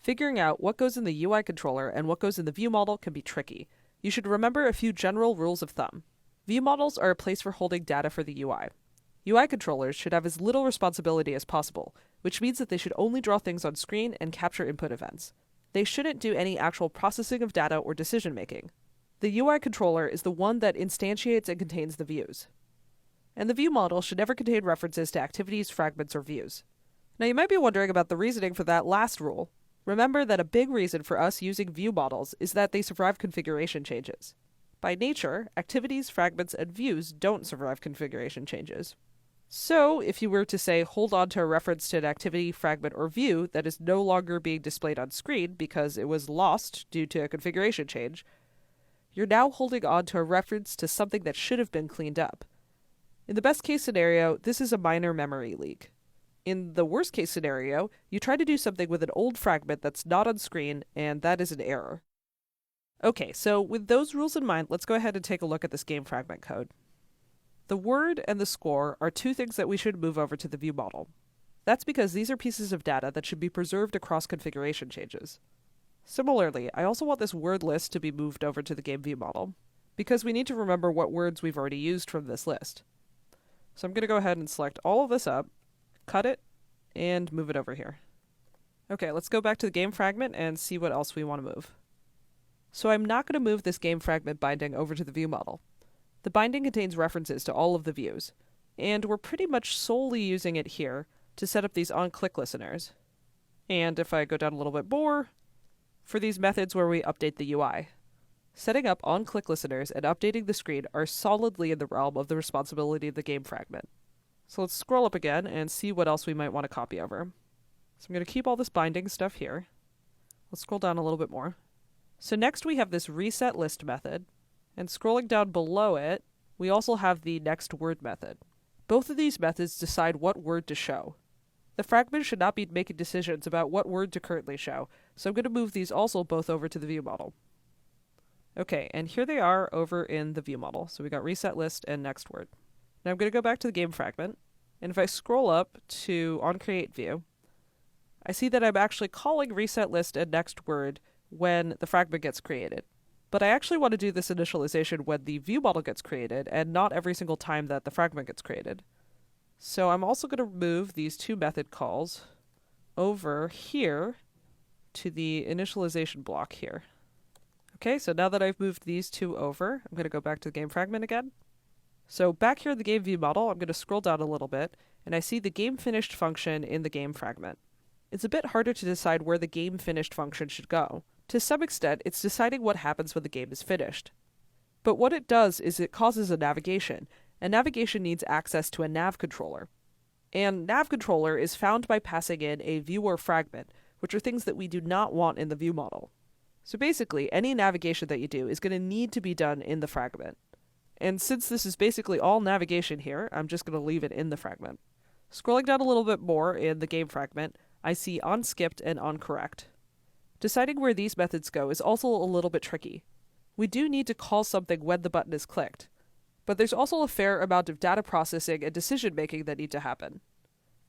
Figuring out what goes in the UI controller and what goes in the ViewModel can be tricky. You should remember a few general rules of thumb. ViewModels are a place for holding data for the UI. UI controllers should have as little responsibility as possible, which means that they should only draw things on screen and capture input events. They shouldn't do any actual processing of data or decision making. The UI controller is the one that instantiates and contains the views. And the ViewModel should never contain references to activities, fragments, or views. Now you might be wondering about the reasoning for that last rule. Remember that a big reason for us using ViewModels is that they survive configuration changes. By nature, activities, fragments, and views don't survive configuration changes. So, if you were to say hold on to a reference to an activity, fragment, or view that is no longer being displayed on screen because it was lost due to a configuration change, you're now holding on to a reference to something that should have been cleaned up. In the best case scenario, this is a minor memory leak. In the worst case scenario, you try to do something with an old fragment that's not on screen, and that is an error. Okay, so with those rules in mind, let's go ahead and take a look at this game fragment code. The word and the score are two things that we should move over to the ViewModel. That's because these are pieces of data that should be preserved across configuration changes. Similarly, I also want this word list to be moved over to the game ViewModel, because we need to remember what words we've already used from this list. So I'm going to go ahead and select all of this up, cut it, and move it over here. Okay, let's go back to the game fragment and see what else we want to move. So I'm not going to move this game fragment binding over to the ViewModel. The binding contains references to all of the views, and we're pretty much solely using it here to set up these on-click listeners. And if I go down a little bit more, for these methods where we update the UI. Setting up on-click listeners and updating the screen are solidly in the realm of the responsibility of the game fragment. So let's scroll up again and see what else we might want to copy over. So I'm going to keep all this binding stuff here. Let's scroll down a little bit more. So next we have this reset list method, and scrolling down below it, we also have the next word method. Both of these methods decide what word to show. The fragment should not be making decisions about what word to currently show, so I'm going to move these also both over to the ViewModel. Okay, and here they are over in the ViewModel. So we got reset list and next word. Now I'm going to go back to the game fragment, and if I scroll up to onCreateView, I see that I'm actually calling reset list and next word when the fragment gets created. But I actually want to do this initialization when the ViewModel gets created and not every single time that the fragment gets created. So I'm also going to move these two method calls over here to the initialization block here. Okay, so now that I've moved these two over, I'm going to go back to the game fragment again. So back here in the game ViewModel, I'm going to scroll down a little bit, and I see the game finished function in the game fragment. It's a bit harder to decide where the game finished function should go. To some extent, it's deciding what happens when the game is finished. But what it does is it causes a navigation, and navigation needs access to a nav controller. And nav controller is found by passing in a view or fragment, which are things that we do not want in the ViewModel. So basically, any navigation that you do is going to need to be done in the fragment. And since this is basically all navigation here, I'm just going to leave it in the fragment. Scrolling down a little bit more in the game fragment, I see onSkipped and onCorrect. Deciding where these methods go is also a little bit tricky. We do need to call something when the button is clicked, but there's also a fair amount of data processing and decision making that need to happen.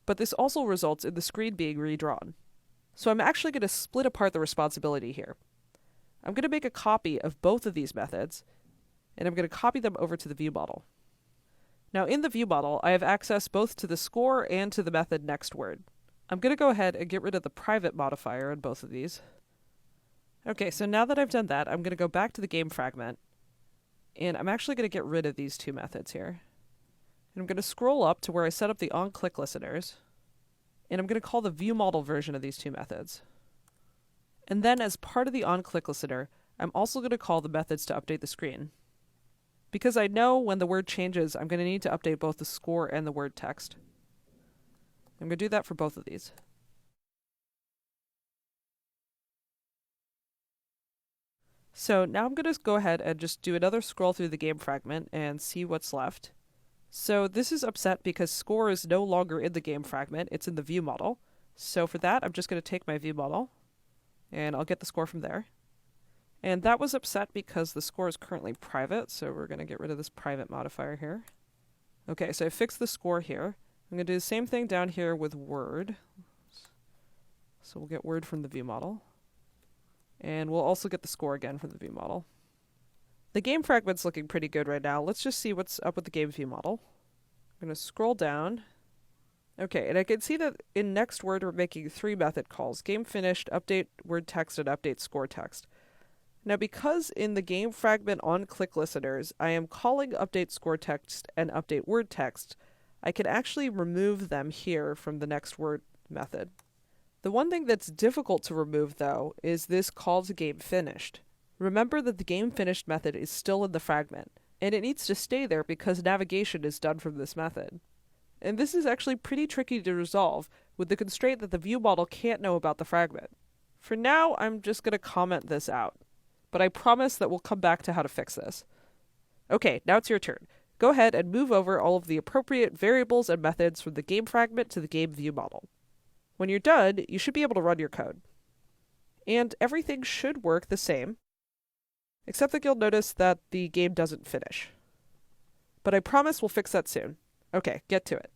But this also results in the screen being redrawn. So I'm actually going to split apart the responsibility here. I'm going to make a copy of both of these methods, and I'm going to copy them over to the ViewModel. Now in the ViewModel, I have access both to the score and to the method nextWord. I'm going to go ahead and get rid of the private modifier in both of these. Okay, so now that I've done that, I'm going to go back to the game fragment, and I'm actually going to get rid of these two methods here. And I'm going to scroll up to where I set up the on-click listeners, and I'm going to call the ViewModel version of these two methods. And then as part of the on-click listener, I'm also going to call the methods to update the screen. Because I know when the word changes, I'm going to need to update both the score and the word text. I'm going to do that for both of these. So now I'm going to go ahead and just do another scroll through the game fragment and see what's left. So this is upset because score is no longer in the game fragment, it's in the ViewModel. So for that, I'm just going to take my ViewModel, and I'll get the score from there. And that was upset because the score is currently private, so we're going to get rid of this private modifier here. Okay, so I fixed the score here. I'm going to do the same thing down here with word. So we'll get word from the ViewModel. And we'll also get the score again from the ViewModel. The game fragment's looking pretty good right now. Let's just see what's up with the game ViewModel. I'm going to scroll down. Okay, and I can see that in next word we're making 3 method calls. Game finished, update word text, and update score text. Now because in the game fragment on click listeners, I am calling update score text and update word text, I can actually remove them here from the next word method. The one thing that's difficult to remove though is this call to game finished. Remember that the game finished method is still in the fragment, and it needs to stay there because navigation is done from this method. And this is actually pretty tricky to resolve with the constraint that the ViewModel can't know about the fragment. For now, I'm just going to comment this out, but I promise that we'll come back to how to fix this. Okay, now it's your turn. Go ahead and move over all of the appropriate variables and methods from the game fragment to the game ViewModel. When you're done, you should be able to run your code. And everything should work the same, except that you'll notice that the game doesn't finish. But I promise we'll fix that soon. Okay, get to it.